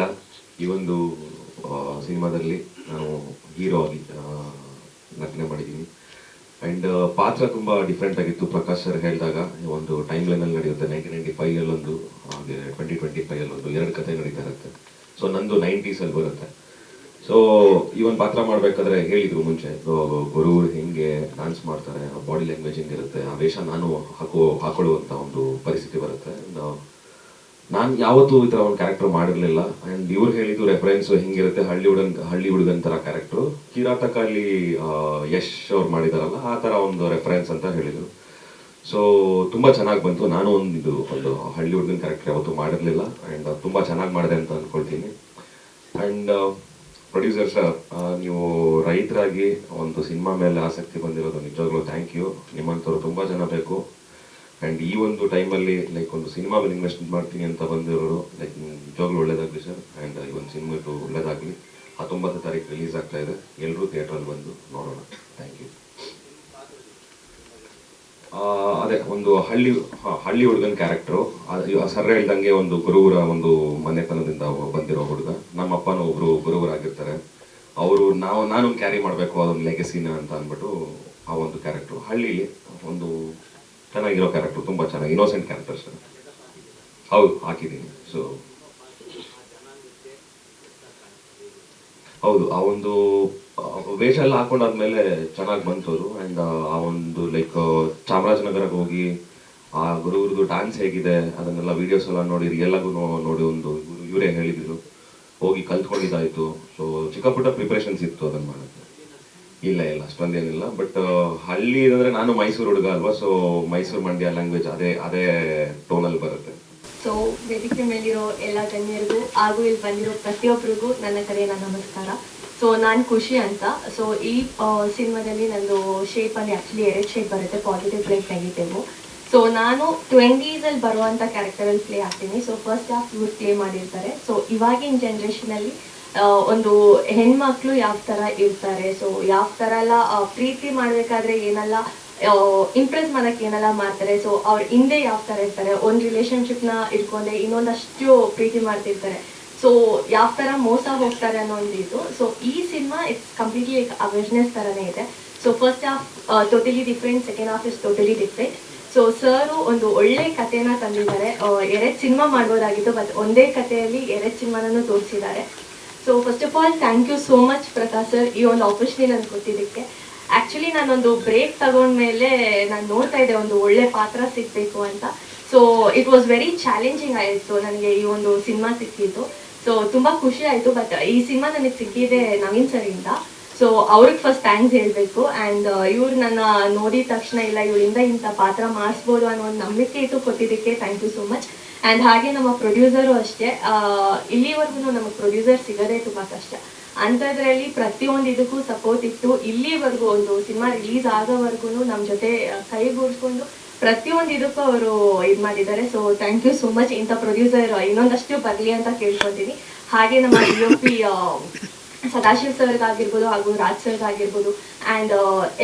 ಈ ಒಂದು ಸಿನಿಮಾದಲ್ಲಿ ನಾನು ಹೀರೋ ಆಗಿ ನಟನೆ ಮಾಡಿದ್ದೀನಿ. ಆ್ಯಂಡ್ ಪಾತ್ರ ತುಂಬ ಡಿಫ್ರೆಂಟ್ ಆಗಿತ್ತು. ಪ್ರಕಾಶ್ ಸರ್ ಹೇಳಿದಾಗ ಒಂದು ಟೈಮ್ ಲೈನಲ್ಲಿ ನಡೆಯುತ್ತೆ. 1995 ಹಾಗೆ 2025 ಎರಡು ಕತೆ ನಡೀತಾ ಇರುತ್ತೆ. ಸೊ ನಂದು 90s ಬರುತ್ತೆ. ಸೊ ಈ ಒಂದು ಪಾತ್ರ ಮಾಡಬೇಕಾದ್ರೆ ಹೇಳಿದ್ರು ಮುಂಚೆ, ಗುರು ಹೆಂಗೆ ಡಾನ್ಸ್ ಮಾಡ್ತಾರೆ, ಬಾಡಿ ಲ್ಯಾಂಗ್ವೇಜ್ ಹೆಂಗಿರುತ್ತೆ, ಆ ವೇಷ ನಾನು ಹಾಕೊಳ್ಳುವಂಥ ಒಂದು ಪರಿಸ್ಥಿತಿ ಬರುತ್ತೆ. ನಾನು ಯಾವತ್ತೂ ಈ ಥರ ಒಂದು ಕ್ಯಾರೆಕ್ಟರ್ ಮಾಡಿರಲಿಲ್ಲ. ಆ್ಯಂಡ್ ಇವ್ರು ಹೇಳಿದ್ದು ರೆಫರೆನ್ಸ್ ಹೆಂಗಿರುತ್ತೆ, ಹಳ್ಳಿ ಹುಡುಗನ್ ಥರ ಕ್ಯಾರೆಕ್ಟ್ರು, ಕಿರಾತಕ ಅಲ್ಲಿ ಯಶ್ ಅವ್ರು ಮಾಡಿದಾರಲ್ಲ ಆ ಥರ ಒಂದು ರೆಫರೆನ್ಸ್ ಅಂತ ಹೇಳಿದರು. ಸೊ ತುಂಬ ಚೆನ್ನಾಗಿ ಬಂತು. ನಾನು ಒಂದು ಹಳ್ಳಿ ಹುಡುಗನ ಕ್ಯಾರೆಕ್ಟರ್ ಯಾವತ್ತೂ ಮಾಡಿರಲಿಲ್ಲ. ಆ್ಯಂಡ್ ತುಂಬ ಚೆನ್ನಾಗಿ ಮಾಡಿದೆ ಅಂತ ಅಂದ್ಕೊಳ್ತೀನಿ. ಆ್ಯಂಡ್ ಪ್ರೊಡ್ಯೂಸರ್ ಸರ್, ನೀವು ರೈತರಾಗಿ ಒಂದು ಸಿನಿಮಾ ಮೇಲೆ ಆಸಕ್ತಿ ಬಂದಿರೋದು ನಿಜವಾಗ್ಲೂ ಥ್ಯಾಂಕ್ ಯು. ನಿಮ್ಮಂಥವ್ರು ತುಂಬ ಜನ ಬೇಕು. ಆ್ಯಂಡ್ ಈ ಒಂದು ಟೈಮಲ್ಲಿ ಲೈಕ್ ಒಂದು ಸಿನಿಮಾ ಮೇಲೆ ಇನ್ವೆಸ್ಟ್ ಮಾಡ್ತೀನಿ ಅಂತ ಬಂದಿರೋರು ಲೈಕ್ ನಿಜವಾಗ್ಲೂ ಒಳ್ಳೇದಾಗಲಿ ಸರ್. ಆ್ಯಂಡ್ ಈ ಒಂದು ಸಿನಿಮಾ ಒಳ್ಳೇದಾಗಲಿ. 19 ತಾರೀಕು ರಿಲೀಸ್ ಆಗ್ತಾ ಇದೆ. ಎಲ್ಲರೂ ಥಿಯೇಟ್ರಲ್ಲಿ ಬಂದು ನೋಡೋಣ. Thank you. ಅದೇ ಒಂದು ಹಳ್ಳಿ ಹುಡುಗನ ಕ್ಯಾರೆಕ್ಟರು. ಸರ್ ಹೇಳ್ದಂಗೆ ಒಂದು ಗುರುವರ ಒಂದು ಮನೆತನದಿಂದ ಬಂದಿರೋ ಹುಡುಗ. ನಮ್ಮ ಅಪ್ಪನೂ ಒಬ್ರು ಗುರುವರಾಗಿರ್ತಾರೆ. ಅವರು ನಾನು ಕ್ಯಾರಿ ಮಾಡಬೇಕು ಅದೊಂದು ಲೆಗಸಿನ ಅಂತ ಅಂದ್ಬಿಟ್ಟು ಆ ಒಂದು ಕ್ಯಾರೆಕ್ಟ್ರು ಹಳ್ಳಿಲಿ ಒಂದು ಚೆನ್ನಾಗಿರೋ ಕ್ಯಾರೆಕ್ಟ್ರು, ತುಂಬ ಚೆನ್ನಾಗಿ ಇನ್ನೋಸೆಂಟ್ ಕ್ಯಾರೆಕ್ಟರ್ ಸರ್. ಹೌದು, ಹಾಕಿದ್ದೀನಿ. ಸೊ ಹೌದು, ಆ ಒಂದು ವೇಷ ಎಲ್ಲ ಹಾಕೊಂಡಾದ್ಮೇಲೆ ಚೆನ್ನಾಗಿ ಬಂತವರು. ಆ್ಯಂಡ್ ಆ ಒಂದು ಲೈಕ್ ಚಾಮರಾಜನಗರಕ್ಕೆ ಹೋಗಿ ಆ ಗುರುವ್ರದ್ದು ಡ್ಯಾನ್ಸ್ ಹೇಗಿದೆ ಅದನ್ನೆಲ್ಲ ವೀಡಿಯೋಸ್ ಎಲ್ಲ ನೋಡಿ ರಿಯಲ್ಲಾಗೂ ನೋಡಿ ಒಂದು ಇವರೇ ಹೇಳಿದ್ರು, ಹೋಗಿ ಕಲ್ತ್ಕೊಂಡಿದ್ದಾಯಿತು. ಸೊ ಚಿಕ್ಕ ಪುಟ್ಟ ಪ್ರಿಪ್ರೇಷನ್ಸ್ ಇತ್ತು ಅದನ್ನು ಮಾಡೋಕ್ಕೆ. ಇಲ್ಲ ಅಷ್ಟೊಂದೇನಿಲ್ಲ. ಬಟ್ ಹಳ್ಳಿ ಅಂದರೆ ನಾನು ಮೈಸೂರು ಹುಡುಗ ಅಲ್ವಾ, ಸೊ ಮೈಸೂರು ಮಂಡ್ಯ ಲ್ಯಾಂಗ್ವೇಜ್ ಅದೇ ಟೋನಲ್ಲಿ ಬರುತ್ತೆ. ಸೊ ವೇದಿಕೆ ಮೇಲಿರೋ ಎಲ್ಲ ಗಣ್ಯರಿಗೂ ಹಾಗೂ ಇಲ್ಲಿ ಬಂದಿರೋ ಪ್ರತಿಯೊಬ್ಬರಿಗೂ ನನ್ನ ಕಡೆಯ ನಮಸ್ಕಾರ. ಸೊ ನಾನು ಖುಷಿ ಅಂತ. ಸೊ ಈ ಸಿನಿಮಾದಲ್ಲಿ ನಂದು ಶೇಪಲ್ಲಿ ಆ್ಯಕ್ಚುಲಿ 2 ಶೇಪ್ ಬರುತ್ತೆ, ಪಾಸಿಟಿವ್ ಪ್ಲೇ ನೆಗೆಟಿವ್. ಸೊ ನಾನು 20s ಬರುವಂಥ ಕ್ಯಾರೆಕ್ಟರಲ್ಲಿ ಪ್ಲೇ ಆಗ್ತೀನಿ. ಸೊ ಫಸ್ಟ್ ಹಾಫ್ ಇವ್ರು ಪ್ಲೇ ಮಾಡಿರ್ತಾರೆ. ಸೊ ಇವಾಗಿನ ಜನ್ರೇಷನಲ್ಲಿ ಒಂದು ಹೆಣ್ಮಕ್ಳು ಯಾವ ಥರ ಇರ್ತಾರೆ, ಸೊ ಯಾವ ಥರ ಎಲ್ಲ ಪ್ರೀತಿ ಮಾಡಬೇಕಾದ್ರೆ ಏನೆಲ್ಲ ಇಂಪ್ರೆಸ್ ಮಾಡೋಕ್ಕೆ ಏನೆಲ್ಲ ಮಾಡ್ತಾರೆ, ಸೊ ಅವ್ರ ಹಿಂದೆ ಯಾವ ಥರ ಇರ್ತಾರೆ, ಒಂದು ರಿಲೇಷನ್ಶಿಪ್ನ ಇಟ್ಕೊಂಡೆ ಇನ್ನೊಂದಷ್ಟು ಪ್ರೀತಿ ಮಾಡ್ತಿರ್ತಾರೆ, ಸೊ ಯಾವ ಥರ ಮೋಸ ಹೋಗ್ತಾರೆ ಅನ್ನೋ ಒಂದು ಇದು. ಸೊ ಈ ಸಿನಿಮಾ ಇಟ್ಸ್ ಕಂಪ್ಲೀಟ್ಲಿ ಅವೇರ್ನೆಸ್ ಥರನೇ ಇದೆ. So first half totally different, second half is totally different. So ಸರು ಒಂದು ಒಳ್ಳೆ ಕಥೆನ ತಂದಿದ್ದಾರೆ. 2 ಸಿನಿಮಾ ಮಾಡ್ಬೋದಾಗಿತ್ತು, ಬಟ್ ಒಂದೇ ಕಥೆಯಲ್ಲಿ 2 ಸಿನಿಮಾನೂ ತೋರಿಸಿದ್ದಾರೆ. So first of all thank you so much Prakash sir, ಈ ಒಂದು ಆಪರ್ಚುನಿಟಿ ನನಗೆ ಕೊಟ್ಟಿದ್ದಕ್ಕೆ. ಆ್ಯಕ್ಚುಲಿ ನಾನೊಂದು ಬ್ರೇಕ್ ತಗೊಂಡ್ಮೇಲೆ ನಾನು ನೋಡ್ತಾ ಇದ್ದೆ ಒಂದು ಒಳ್ಳೆ ಪಾತ್ರ ಸಿಗಬೇಕು ಅಂತ. So it was very challenging ಆಯಿತು ನನಗೆ ಈ ಒಂದು ಸಿನಿಮಾ ಸಿಕ್ಕಿದ್ದು. ಸೊ ತುಂಬ ಖುಷಿ ಆಯಿತು. ಬಟ್ ಈ ಸಿನಿಮಾ ನನಗೆ ಸಿಕ್ಕಿದೆ ನವೀನ್ ಸರಿಂದ. ಸೊ ಅವ್ರಿಗೆ ಫಸ್ಟ್ ಥ್ಯಾಂಕ್ಸ್ ಹೇಳಬೇಕು. ಆ್ಯಂಡ್ ಇವ್ರು ನನ್ನ ನೋಡಿದ ತಕ್ಷಣ ಇಲ್ಲ ಇವಳಿಂದ ಇಂಥ ಪಾತ್ರ ಮಾಡಿಸ್ಬೋದು ಅನ್ನೋ ಒಂದು ನಂಬಿಕೆ ಇಟ್ಟು ಕೊಟ್ಟಿದ್ದಕ್ಕೆ thank you so much. And ಹಾಗೆ ನಮ್ಮ ಪ್ರೊಡ್ಯೂಸರು ಅಷ್ಟೇ, ಇಲ್ಲಿವರೆಗೂ ನಮಗೆ ಪ್ರೊಡ್ಯೂಸರ್ ಸಿಗೋದೇ ತುಂಬ ಕಷ್ಟ. ಅಂಥದ್ರಲ್ಲಿ ಪ್ರತಿಯೊಂದು ಇದಕ್ಕೂ ಸಪೋರ್ಟ್ ಇಟ್ಟು ಇಲ್ಲಿವರೆಗೂ ಒಂದು ಸಿನಿಮಾ ರಿಲೀಸ್ ಆಗೋವರೆಗೂ ನಮ್ಮ ಜೊತೆ ಕೈಗೂಡಿಸ್ಕೊಂಡು ಪ್ರತಿಯೊಂದು ಇದಕ್ಕೂ ಅವರು ಇದು ಮಾಡಿದ್ದಾರೆ. So thank you so much. ಇಂಥ ಪ್ರೊಡ್ಯೂಸರ್ ಇನ್ನೊಂದಷ್ಟು ಬರಲಿ ಅಂತ ಕೇಳ್ಕೊತೀನಿ. ಹಾಗೆ ನಮ್ಮ DOP ಸದಾಶಿವ್ ಸರ್ಗಾಗಿರ್ಬೋದು ಹಾಗೂ ರಾಜ್ ಸರ್ಗಾಗಿರ್ಬೋದು ಆ್ಯಂಡ್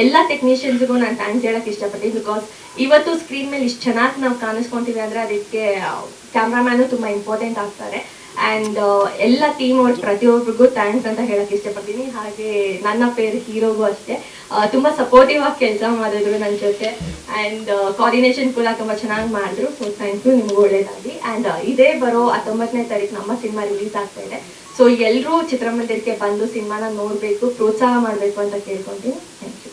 ಎಲ್ಲ ಟೆಕ್ನಿಷಿಯನ್ಸ್ಗೂ ನಾನು ಥ್ಯಾಂಕ್ಸ್ ಹೇಳೋಕ್ಕೆ ಇಷ್ಟಪಡ್ತೀನಿ. ಬಿಕಾಸ್ ಇವತ್ತು ಸ್ಕ್ರೀನ್ ಮೇಲೆ ಇಷ್ಟು ಚೆನ್ನಾಗಿ ನಾವು ಕಾಣಿಸ್ಕೊತೀವಿ ಅಂದರೆ ಅದಕ್ಕೆ ಕ್ಯಾಮ್ರಾಮ್ಯಾನು ತುಂಬ ಇಂಪಾರ್ಟೆಂಟ್ ಆಗ್ತಾರೆ. ಆ್ಯಂಡ್ ಎಲ್ಲ ಟೀಮ್ ಅವ್ರಿಗೆ ಪ್ರತಿಯೊಬ್ಬರಿಗೂ ಥ್ಯಾಂಕ್ಸ್ ಅಂತ ಹೇಳೋಕ್ಕೆ ಇಷ್ಟಪಡ್ತೀನಿ. ಹಾಗೆ ನನ್ನ ಪೇರು ಹೀರೋಗೂ ಅಷ್ಟೇ ತುಂಬ ಸಪೋರ್ಟಿವ್ ಆಗಿ ಕೆಲಸ ಮಾಡಿದ್ರು ನನ್ನ ಜೊತೆ. ಆ್ಯಂಡ್ ಕೋಆರ್ಡಿನೇಷನ್ ಕೂಡ ತುಂಬ ಚೆನ್ನಾಗಿ ಮಾಡಿದ್ರು. ಸೊ ಥ್ಯಾಂಕ್ ಯು, ನಿಮ್ಗೆ ಒಳ್ಳೇದಾಗಿ. ಆ್ಯಂಡ್ ಇದೇ ಬರೋ 19ನೇ ತಾರೀಕು ನಮ್ಮ ಸಿನಿಮಾ ರಿಲೀಸ್ ಆಗ್ತಾ ಇದೆ. ಸೊ ಎಲ್ಲರೂ ಚಿತ್ರಮಂದಿರಕ್ಕೆ ಬಂದು ಸಿನಿಮಾನ ನೋಡಬೇಕು, ಪ್ರೋತ್ಸಾಹ ಮಾಡಬೇಕು ಅಂತ ಕೇಳ್ಕೊತೀನಿ. Thank you.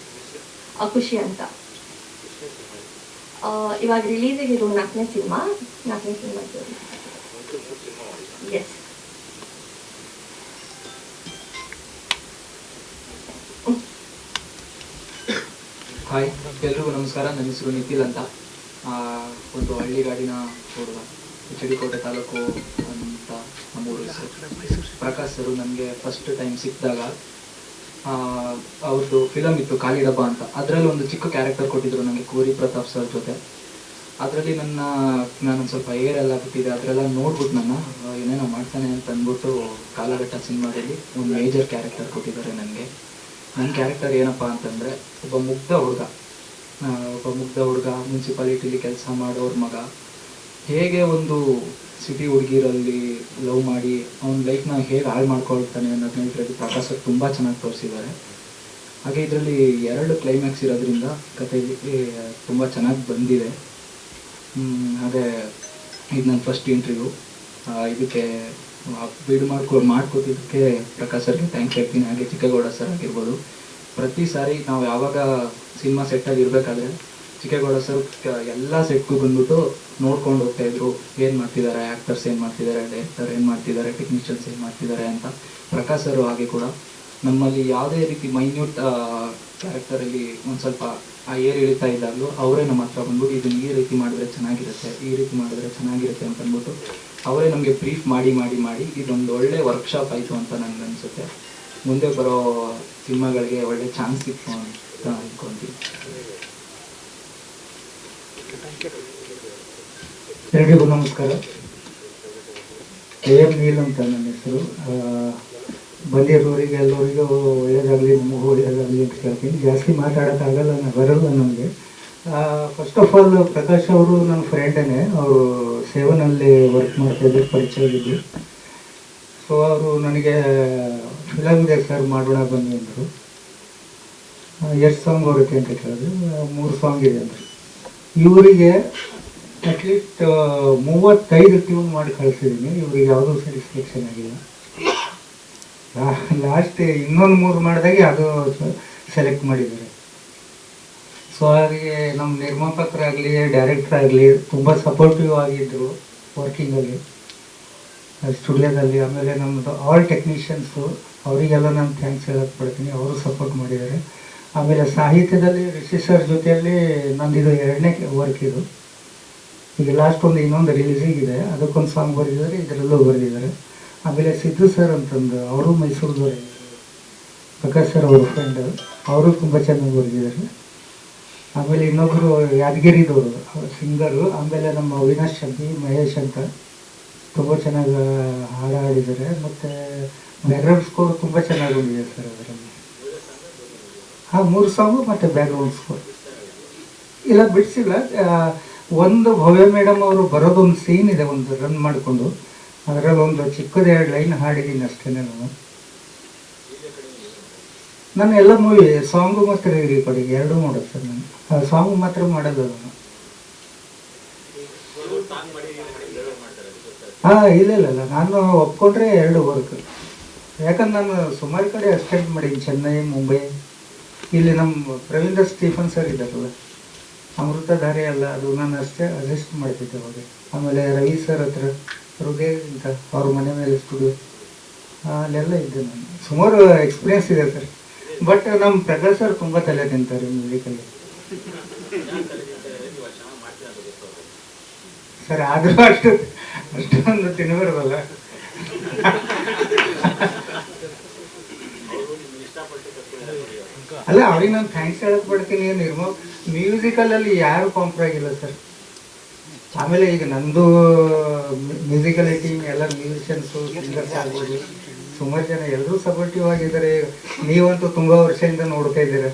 ಖುಷಿ ಅಂತ ಇವಾಗ ರಿಲೀಸಿಗಿರೋ 4ನೇ ಸಿನಿಮಾ ಎಸ್. ಹಾಯ್, ಎಲ್ರಿಗೂ ನಮಸ್ಕಾರ. ನನ್ನ ಹೆಸರು ನಿಖಿಲ್ ಅಂತ. ಒಂದು ಹಳ್ಳಿಗಾಡಿನ ಹುಡುಗ, ಕೋಟೆ ತಾಲೂಕು ಅಂತ ನಮ್ಮೂರು ಹೆಸರು. ಪ್ರಕಾಶ್ ಸರು ನನಗೆ ಫಸ್ಟ್ ಟೈಮ್ ಸಿಕ್ಕಿದಾಗ ಅವ್ರದ್ದು ಫಿಲಮ್ ಇತ್ತು ಖಾಲಿ ಡಬ್ಬ ಅಂತ. ಅದರಲ್ಲಿ ಒಂದು ಚಿಕ್ಕ ಕ್ಯಾರೆಕ್ಟರ್ ಕೊಟ್ಟಿದ್ರು ನನಗೆ, ಕೋರಿ ಪ್ರತಾಪ್ ಸರ್ ಜೊತೆ. ಅದರಲ್ಲಿ ನಾನೊಂದು ಸ್ವಲ್ಪ ಏರೆಲ್ಲ ಬಿಟ್ಟಿದೆ, ಅದರೆಲ್ಲ ನೋಡ್ಬಿಟ್ಟು ನನ್ನ ಏನೇನೋ ಮಾಡ್ತಾನೆ ಅಂತ ಅಂದ್ಬಿಟ್ಟು ಕಾಲಘಟ್ಟ ಸಿನಿಮಾದಲ್ಲಿ ಒಂದು ಮೇಜರ್ ಕ್ಯಾರೆಕ್ಟರ್ ಕೊಟ್ಟಿದ್ದಾರೆ ನನಗೆ. ನನ್ನ ಕ್ಯಾರೆಕ್ಟರ್ ಏನಪ್ಪ ಅಂತಂದರೆ ಒಬ್ಬ ಮುಗ್ಧ ಹುಡುಗ ಮುನ್ಸಿಪಾಲಿಟಿಲಿ ಕೆಲಸ ಮಾಡೋರ ಮಗ ಹೇಗೆ ಒಂದು ಸಿಟಿ ಹುಡುಗಿರಲ್ಲಿ ಲವ್ ಮಾಡಿ ಅವ್ನ ಲೈಫ್ನ ಹೇಗೆ ಹಾಳು ಮಾಡ್ಕೊಳ್ತಾನೆ ಅನ್ನೋದನ್ನ ಇದರಲ್ಲಿ ಪ್ರಕಾಶ್ ಸರ್ ತುಂಬ ಚೆನ್ನಾಗಿ ತೋರಿಸಿದ್ದಾರೆ. ಹಾಗೆ ಇದರಲ್ಲಿ 2 ಕ್ಲೈಮ್ಯಾಕ್ಸ್ ಇರೋದ್ರಿಂದ ಕಥೆಯಲ್ಲಿ ತುಂಬ ಚೆನ್ನಾಗಿ ಬಂದಿದೆ. ಹಾಗೆ ಇದು ನನ್ನ ಫಸ್ಟ್ ಇಂಟರ್ವ್ಯೂ. ಇದಕ್ಕೆ ಬೀಡು ಮಾಡ್ಕೋತಿದ್ದಕ್ಕೆ ಪ್ರಕಾಶ್ ಸರ್ಗೆ ಥ್ಯಾಂಕ್ಸ್ ಹೇಳ್ತೀನಿ. ಹಾಗೆ ಚಿಕ್ಕೇಗೌಡ ಸರ್ ಆಗಿರ್ಬೋದು. ಪ್ರತಿ ಸಾರಿ ನಾವು ಯಾವಾಗ ಸಿನಿಮಾ ಸೆಟ್ಟಲ್ಲಿ ಇರಬೇಕಾದ್ರೆ ಚಿಕ್ಕೇಗೌಡ ಸರ್ ಎಲ್ಲ ಸೆಟ್ಗೂ ಬಂದ್ಬಿಟ್ಟು ನೋಡ್ಕೊಂಡು ಹೋಗ್ತಾಯಿದ್ರು, ಏನು ಮಾಡ್ತಿದ್ದಾರೆ ಆ್ಯಕ್ಟರ್ಸ್, ಏನು ಮಾಡ್ತಿದ್ದಾರೆ ಡೈರೆಕ್ಟರ್ ಏನು ಮಾಡ್ತಿದ್ದಾರೆ, ಟೆಕ್ನಿಷಿಯನ್ಸ್ ಏನು ಮಾಡ್ತಿದ್ದಾರೆ ಅಂತ. ಪ್ರಕಾಶ್ ಸರ್ ಹಾಗೆ ಕೂಡ ನಮ್ಮಲ್ಲಿ ಯಾವುದೇ ರೀತಿ ಮೈನ್ಯೂಟ್ ಕ್ಯಾರೆಕ್ಟರಲ್ಲಿ ಒಂದು ಸ್ವಲ್ಪ ಆ ಏರ್ ಇಳಿತಾ ಇದ್ದಾಗಲೂ ಅವರೇ ನಮ್ಮ ಹತ್ರ ಬಂದ್ಬಿಟ್ಟು ಇದನ್ನು ಈ ರೀತಿ ಮಾಡಿದ್ರೆ ಚೆನ್ನಾಗಿರುತ್ತೆ, ಈ ರೀತಿ ಮಾಡಿದ್ರೆ ಚೆನ್ನಾಗಿರುತ್ತೆ ಅಂತ ಅಂದ್ಬಿಟ್ಟು ಅವರೇ ನಮಗೆ ಬ್ರೀಫ್ ಮಾಡಿ ಇದೊಂದು ಒಳ್ಳೆ ವರ್ಕ್ಶಾಪ್ ಆಯಿತು ಅಂತ ನನಗೆ ಅನಿಸುತ್ತೆ. ಮುಂದೆ ಬರೋ ಸಿನಿಮಾಗಳಿಗೆ ಒಳ್ಳೆ ಚಾನ್ಸ್ ಸಿಕ್ತು ಅಂತ ಅಂದ್ಕೊಳ್ತೀನಿ. ಎಲ್ರಿಗೂ ನಮಸ್ಕಾರ. AM ನೀಲ್ ಅಂತ ನನ್ನ ಹೆಸರು. ಬಂದಿರೋರಿಗೆ ಎಲ್ಲರಿಗೂ ಒಳ್ಳೇದಾಗಲಿ, ನಮಗೂ ಒಳ್ಳೇದಾಗಲಿ ಅಂತ ಕೇಳ್ತೀನಿ. ಜಾಸ್ತಿ ಮಾತಾಡೋಕ್ಕಾಗಲ್ಲ, ಬರಲ್ಲ ನನಗೆ. ಫಸ್ಟ್ ಆಫ್ ಆಲ್ ಪ್ರಕಾಶ್ ಅವರು ನನ್ನ ಫ್ರೆಂಡೇ. ಅವರು ಸೇವನಲ್ಲಿ ವರ್ಕ್ ಮಾಡ್ತಾಯಿದ್ರು, ಪರಿಚಯ ಆಗಿದ್ದು. ಸೊ ಅವರು ನನಗೆ ಫಿಲಮ್ ಇದೆ ಸರ್ ಮಾಡೋಣ ಬನ್ನಿ ಅಂದರು. ಎಷ್ಟು ಸಾಂಗ್ ಬರುತ್ತೆ ಅಂತ ಕೇಳಿದ್ರು. 3 ಸಾಂಗ್ ಇದೆ ಅಂದರು. ಇವರಿಗೆ ಅಟ್ಲೀಸ್ಟ್ 35 ಟ್ಯೂನ್ ಮಾಡಿ ಕಳಿಸಿದ್ದೀನಿ. ಇವ್ರಿಗೆ ಯಾವುದೂ ಸ್ಯಾಟಿಸ್ಫ್ಯಾಕ್ಷನ್ ಆಗಿಲ್ಲ. ಲಾಸ್ಟ್ ಇನ್ನೊಂದು 3 ಮಾಡಿದಾಗೆ ಅದು ಸೆಲೆಕ್ಟ್ ಮಾಡಿದ್ದಾರೆ. ಸೊ ಹಾಗೆ ನಮ್ಮ ನಿರ್ಮಾಪಕರಾಗಲಿ ಡೈರೆಕ್ಟರ್ ಆಗಲಿ ತುಂಬ ಸಪೋರ್ಟಿವ್ ಆಗಿದ್ದರು ವರ್ಕಿಂಗಲ್ಲಿ, ಸ್ಟುಡಿಯೋದಲ್ಲಿ. ಆಮೇಲೆ ನಮ್ಮದು ಆಲ್ ಟೆಕ್ನಿಷಿಯನ್ಸು, ಅವರಿಗೆಲ್ಲ ನಾನು ಥ್ಯಾಂಕ್ಸ್ ಹೇಳಕ್ಕೆ ಪಡ್ತೀನಿ. ಅವರು ಸಪೋರ್ಟ್ ಮಾಡಿದ್ದಾರೆ. ಆಮೇಲೆ ಸಾಹಿತ್ಯದಲ್ಲಿ ರಿಷಿ ಸರ್ ಜೊತೆಯಲ್ಲಿ ನಂದಿದು 2ನೇ ವರ್ಕ್ ಇದು. ಈಗ ಲಾಸ್ಟ್ ಇನ್ನೊಂದು ರಿಲೀಸಿಗಿದೆ, ಅದಕ್ಕೊಂದು ಸಾಂಗ್ ಬರೆದಿದ್ದಾರೆ, ಇದರಲ್ಲೂ ಬರೆದಿದ್ದಾರೆ. ಆಮೇಲೆ ಸಿದ್ದು ಸರ್ ಅಂತಂದು ಅವರು ಮೈಸೂರದವರೇ, ಪ್ರಕಾಶ್ ಸರ್ ಅವ್ರ ಫ್ರೆಂಡ್, ಅವರು ತುಂಬ ಚೆನ್ನಾಗಿ ಬರೆದಿದ್ದಾರೆ. ಆಮೇಲೆ ಇನ್ನೊಬ್ಬರು ಯಾದಗಿರಿದವರು ಸಿಂಗರು. ಆಮೇಲೆ ನಮ್ಮ ಅವಿನಾಶ್ ಶಬ್ಬಿ, ಮಹೇಶ್ ಅಂತ ತುಂಬ ಚೆನ್ನಾಗಿ ಹಾಡಿದ್ದಾರೆ. ಮತ್ತು ಬ್ಯಾಕ್ಗ್ರೌಂಡ್ ಸ್ಕೋರ್ ತುಂಬ ಚೆನ್ನಾಗಿ ಬಂದಿದೆ ಸರ್ ಅದರಲ್ಲಿ. 3 ಸಾಂಗು ಮತ್ತು ಬ್ಯಾಕ್ಗ್ರೌಂಡ್ ಸ್ಕೋರ್ ಇಲ್ಲ ಬಿಡಿಸಿಲ್ಲ. ಒಂದು ಭವ್ಯ ಮೇಡಮ್ ಅವರು ಬರೋದೊಂದು ಸೀನ್ ಇದೆ, ಒಂದು ರನ್ ಮಾಡಿಕೊಂಡು ಅದರಲ್ಲಿ ಒಂದು ಚಿಕ್ಕದ 2 ಲೈನ್ ಹಾಡಿದ್ದೀನಿ ಅಷ್ಟೇ. ನಾನು ಎಲ್ಲ ಮೂವಿ ಸಾಂಗು ಮತ್ತು ರೆಕಾರ್ಡಿಂಗ್ 2 ಮಾಡೋದು ಸರ್. ನಾನು ಸಾಂಗ್ ಮಾತ್ರ ಮಾಡೋದು ನಾನು. ಇಲ್ಲ ನಾನು ಒಪ್ಕೊಂಡ್ರೆ 2 ವರ್ಕ್. ಯಾಕಂದ್ರೆ ನಾನು ಸುಮಾರು ಕಡೆ ಅಸಿಸ್ಟೆಂಟ್ ಮಾಡೀನಿ, ಚೆನ್ನೈ, ಮುಂಬೈ. ಇಲ್ಲಿ ನಮ್ಮ ಪ್ರವೀಂದ್ರ ಸ್ಟೀಫನ್ ಸರ್ ಇದ್ದಾರಲ್ಲ, ಅಮೃತಧಾರೆ ಅಲ್ಲ, ಅದು ನಾನು ಅಷ್ಟೇ ಅಸಿಸ್ಟ್ ಮಾಡ್ತಿದ್ದೆ ಅವಾಗ. ಆಮೇಲೆ ರವಿ ಸರ್ ಹತ್ರ ಹೃದಯ ಅಂತ ಅವ್ರ ಮನೆ ಮೇಲೆ ಸ್ಟುಡಿಯೋ, ಅಲ್ಲೆಲ್ಲ ಇದ್ದೆ ನಾನು. ಸುಮಾರು ಎಕ್ಸ್ಪೀರಿಯನ್ಸ್ ಇದೆ ಸರ್. ಬಟ್ ನಮ್ಮ ಪ್ರಕಾಶ್ ಸರ್ ತುಂಬ ತಲೆ ತಿಂತಾರೆ ಮ್ಯೂಸಿಕಲ್ಲಿ ಸರ್. ಆದರೂ ಅಷ್ಟೊಂದು ತಿನ್ನಬಾರ್ದಲ್ಲ. ಅಲ್ಲ, ಅವ್ರಿಗೆ ನಾನು ಥ್ಯಾಂಕ್ಸ್ ಹೇಳಕ್ ಪಡ್ತೀನಿ. ಮ್ಯೂಸಿಕಲಲ್ಲಿ ಯಾರು ಕಾಂಪ್ರಮೈಸ್ ಆಗಿಲ್ಲ ಸರ್. ಆಮೇಲೆ ಈಗ ನಂದು ಮ್ಯೂಸಿಕಲಿಟಿ ಎಲ್ಲ ಮ್ಯೂಸಿಷಿಯನ್ಸು, ಸಿಂಗರ್ಸ್ ಆಗ್ಬೋದು, ಸುಮಾರು ಜನ ಎಲ್ಲರೂ ಸಪೋರ್ಟಿವ್ ಆಗಿದ್ದಾರೆ. ನೀವಂತೂ ತುಂಬ ವರ್ಷದಿಂದ ನೋಡ್ತಾ ಇದ್ದೀರ.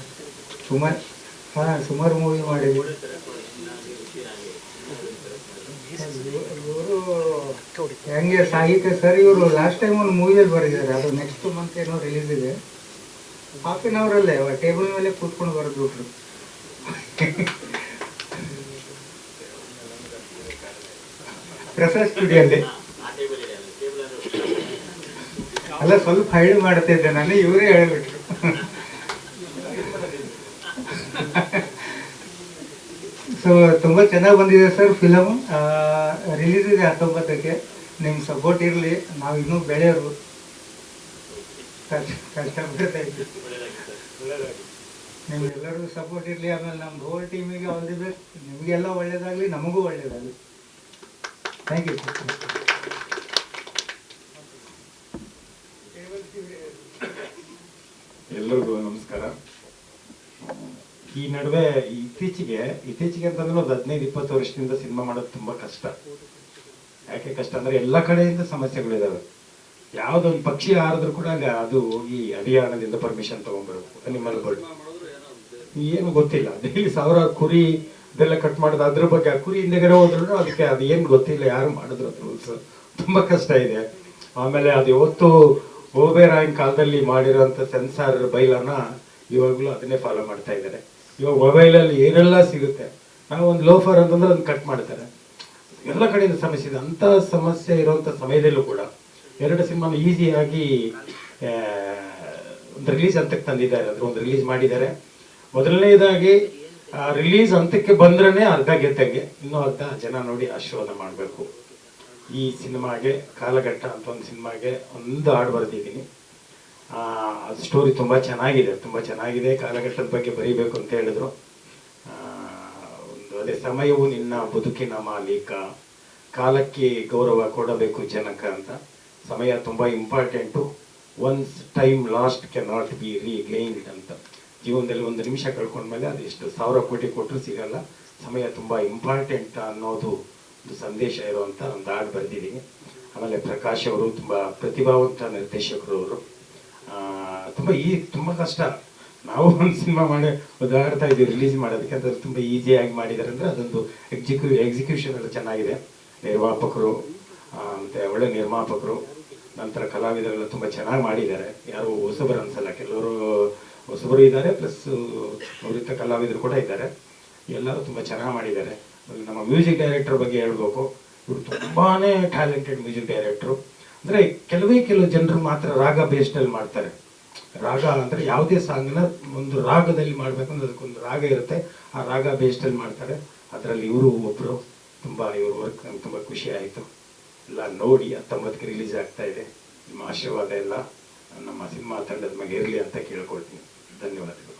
ಸುಮಾರು ಮೂವಿ ಮಾಡಿದ್ದೀವಿ. ಇವರು ಹೆಂಗೆ ಸಾಹಿತ್ಯ ಸರ್, ಇವರು ಲಾಸ್ಟ್ ಟೈಮ್ ಒಂದು ಮೂವಿಯಲ್ಲಿ ಬರೆದಿದ್ದಾರೆ, ಅದು ನೆಕ್ಸ್ಟ್ ಮಂತ್ ಏನೋ ರಿಲೀಸ್ ಇದೆ. ಹಾಫ್ ಆನ್ ಅವರಲ್ಲೇ ಟೇಬಲ್ ಮೇಲೆ ಕೂತ್ಕೊಂಡು ಬರೆದ್ಬಿಟ್ರು. ಪ್ರಸಾದ್ ಸ್ಟುಡಿಯೋಲ್ಲಿ ಅಲ್ಲ, ಸ್ವಲ್ಪ ಹೈಡ್ ಮಾಡ್ತಿದ್ದೆ ನಾನು, ಇವರೇ ಹೇಳ್ಬಿಟ್ರು. ಸೊ ತುಂಬ ಚೆನ್ನಾಗಿ ಬಂದಿದೆ ಸರ್ ಫಿಲಮ್. ರಿಲೀಸ್ ಇದೆ 19ಕ್ಕೆ. ನಿಮ್ಮ ಸಪೋರ್ಟ್ ಇರಲಿ. ನಾವು ಇನ್ನೂ ಬೆಳೆಯೋರು, ಕಷ್ಟ ಬಿಡ್ತಾಯಿದ್ವಿ. ನಿಮ್ಗೆಲ್ಲರಿಗೂ ಸಪೋರ್ಟ್ ಇರಲಿ. ಆಮೇಲೆ ನಮ್ಮ ಹೋಲ್ ಟೀಮಿಗೆ ಆಲ್ ದಿ ಬೆಸ್ಟ್. ನಿಮಗೆಲ್ಲ ಒಳ್ಳೇದಾಗಲಿ, ನಮಗೂ ಒಳ್ಳೇದಾಗಲಿ. Thank you sir. ಎಲ್ಲರಿಗೂ ನಮಸ್ಕಾರ. ಈ ನಡುವೆ ಇತ್ತೀಚೆಗೆ ಅಂತಂದ್ರೆ ಒಂದು 15-20 ವರ್ಷದಿಂದ ಸಿನಿಮಾ ಮಾಡೋದು ತುಂಬಾ ಕಷ್ಟ. ಯಾಕೆ ಕಷ್ಟ ಅಂದ್ರೆ ಎಲ್ಲ ಕಡೆಯಿಂದ ಸಮಸ್ಯೆಗಳಿದಾವೆ. ಯಾವುದೊಂದು ಪಕ್ಷಿ ಹಾರಿದ್ರು ಕೂಡ ಅಲ್ಲಿ ಅದು ಹೋಗಿ ಹರಿಯಾಣದಿಂದ ಪರ್ಮಿಷನ್ ತಗೊಂಡ್ಬರ್ಬೇಕು ಅನಿಮಲ್ ಬರ್ಡ್. ಏನು ಗೊತ್ತಿಲ್ಲ, ಡೈಲಿ ಸಾವಿರಾರು ಕುರಿ ಇದೆಲ್ಲ ಕಟ್ ಮಾಡೋದು, ಅದ್ರ ಬಗ್ಗೆ ಆ ಕುರಿ ಹಿಂದೆಗಡೆ ಹೋದ್ರು ಅದಕ್ಕೆ ಅದು ಏನು ಗೊತ್ತಿಲ್ಲ, ಯಾರು ಮಾಡಿದ್ರು ಅದು ರೂಲ್ಸ್. ತುಂಬ ಕಷ್ಟ ಇದೆ. ಆಮೇಲೆ ಅದು ಯಾವತ್ತು ಓಬೇರಾಯನ್ ಕಾಲದಲ್ಲಿ ಮಾಡಿರೋಂಥ ಸೆನ್ಸಾರ್ ಬೈಲನ್ನ ಇವಾಗಲೂ ಅದನ್ನೇ ಫಾಲೋ ಮಾಡ್ತಾ ಇದ್ದಾರೆ. ಇವಾಗ ಮೊಬೈಲಲ್ಲಿ ಏನೆಲ್ಲ ಸಿಗುತ್ತೆ, ನಾವು ಒಂದು ಲೋಫರ್ ಅಂತಂದ್ರೆ ಅದನ್ನ ಕಟ್ ಮಾಡ್ತಾರೆ. ಎಲ್ಲ ಕಡೆಯಿಂದ ಸಮಸ್ಯೆ ಇದೆ. ಅಂಥ ಸಮಸ್ಯೆ ಇರುವಂಥ ಸಮಯದಲ್ಲೂ ಕೂಡ 2 ಸಿನಿಮಾನ ಈಸಿಯಾಗಿ ಒಂದು ರಿಲೀಸ್ ಹಂತಕ್ಕೆ ತಂದಿದ್ದಾರೆ. ಅದ್ರ ಒಂದು ರಿಲೀಸ್ ಮಾಡಿದ್ದಾರೆ. ಮೊದಲನೇದಾಗಿ ರಿಲೀಸ್ ಹಂತಕ್ಕೆ ಬಂದ್ರೇ ಅರ್ಧ ಗೆದ್ದಂಗೆ, ಇನ್ನೂ ಅರ್ಧ ಜನ ನೋಡಿ ಆಶೀರ್ವಾದ ಮಾಡಬೇಕು. ಈ ಸಿನಿಮಾಗೆ ಕಾಲಘಟ್ಟ ಅಂತ ಒಂದು ಸಿನಿಮಾಗೆ ಒಂದು ಹಾಡು ಬರೆದಿದ್ದೀನಿ. ಅದು ಸ್ಟೋರಿ ತುಂಬ ಚೆನ್ನಾಗಿದೆ, ತುಂಬ ಚೆನ್ನಾಗಿದೆ. ಕಾಲಘಟ್ಟದ ಬಗ್ಗೆ ಬರೀಬೇಕು ಅಂತ ಹೇಳಿದ್ರು. ಒಂದು ಅದೇ ಸಮಯವು ನಿನ್ನ ಬದುಕಿನ ಮಾಲೀಕ, ಕಾಲಕ್ಕೆ ಗೌರವ ಕೊಡಬೇಕು ಜನಕ ಅಂತ. ಸಮಯ ತುಂಬ important. Once time lost can not be regained ಅಂತ. ಜೀವನದಲ್ಲಿ 1 ನಿಮಿಷ ಕಳ್ಕೊಂಡ್ಮೇಲೆ ಅದು ಎಷ್ಟು 1000 ಕೋಟಿ ಕೊಟ್ಟರು ಸಿಗಲ್ಲ. ಸಮಯ ತುಂಬ ಇಂಪಾರ್ಟೆಂಟ್ ಅನ್ನೋದು ಒಂದು ಸಂದೇಶ ಇರುವಂಥ ಒಂದು ಹಾಡು ಬರೆದಿದ್ದೀನಿ. ಆಮೇಲೆ ಪ್ರಕಾಶ್ ಅವರು ತುಂಬ ಪ್ರತಿಭಾವಂತ ನಿರ್ದೇಶಕರು ಅವರು. ತುಂಬ ಕಷ್ಟ. ನಾವು ಒಂದು ಸಿನಿಮಾ ಮಾಡಿ ಓದಾಡ್ತಾ ಇದ್ದೀವಿ ರಿಲೀಸ್ ಮಾಡೋದಕ್ಕೆ, ಅದು ತುಂಬ ಈಸಿಯಾಗಿ ಮಾಡಿದ್ದಾರೆ. ಅಂದರೆ ಅದೊಂದು ಎಕ್ಸಿಕ್ಯೂಷನ್ ಎಲ್ಲ ಚೆನ್ನಾಗಿದೆ. ನಿರ್ಮಾಪಕರು ಮತ್ತು ಒಳ್ಳೆ ನಿರ್ಮಾಪಕರು, ನಂತರ ಕಲಾವಿದರೆಲ್ಲ ತುಂಬ ಚೆನ್ನಾಗಿ ಮಾಡಿದ್ದಾರೆ. ಯಾರು ಹೊಸಬರು ಅನ್ಸಲ್ಲ, ಕೆಲವರು ಹೊಸಬರು ಇದ್ದಾರೆ, ಪ್ಲಸ್ ನುರಿತ ಕಲಾವಿದರು ಕೂಡ ಇದ್ದಾರೆ. ಎಲ್ಲರೂ ತುಂಬ ಚೆನ್ನಾಗಿ ಮಾಡಿದ್ದಾರೆ. ನಮ್ಮ ಮ್ಯೂಸಿಕ್ ಡೈರೆಕ್ಟರ್ ಬಗ್ಗೆ ಹೇಳ್ಬೇಕು. ಇವರು ತುಂಬಾ ಟ್ಯಾಲೆಂಟೆಡ್ ಮ್ಯೂಸಿಕ್ ಡೈರೆಕ್ಟ್ರು. ಅಂದರೆ ಕೆಲವು ಜನರು ಮಾತ್ರ ರಾಗ ಬೇಸ್ಡಲ್ಲಿ ಮಾಡ್ತಾರೆ. ರಾಗ ಅಂದರೆ ಯಾವುದೇ ಸಾಂಗ್ನ ಒಂದು ರಾಗದಲ್ಲಿ ಮಾಡಬೇಕಂದ್ರೆ ಅದಕ್ಕೊಂದು ರಾಗ ಇರುತ್ತೆ, ಆ ರಾಗ ಬೇಸ್ಡಲ್ಲಿ ಮಾಡ್ತಾರೆ. ಅದರಲ್ಲಿ ಇವರು ಒಬ್ಬರು. ಇವರು ವರ್ಕ್ ನಂಗೆ ತುಂಬ ಖುಷಿ ಆಯಿತು. ಎಲ್ಲ ನೋಡಿ 19ಕ್ಕೆ ರಿಲೀಸ್ ಆಗ್ತಾ ಇದೆ. ನಿಮ್ಮ ಆಶೀರ್ವಾದ ಎಲ್ಲ ನಮ್ಮ ಸಿನಿಮಾ ತಂಡದ ಮೇಲೆ ಇರಲಿ ಅಂತ ಕೇಳ್ಕೊಳ್ತೀನಿ. ಧನ್ಯವಾದಗಳು.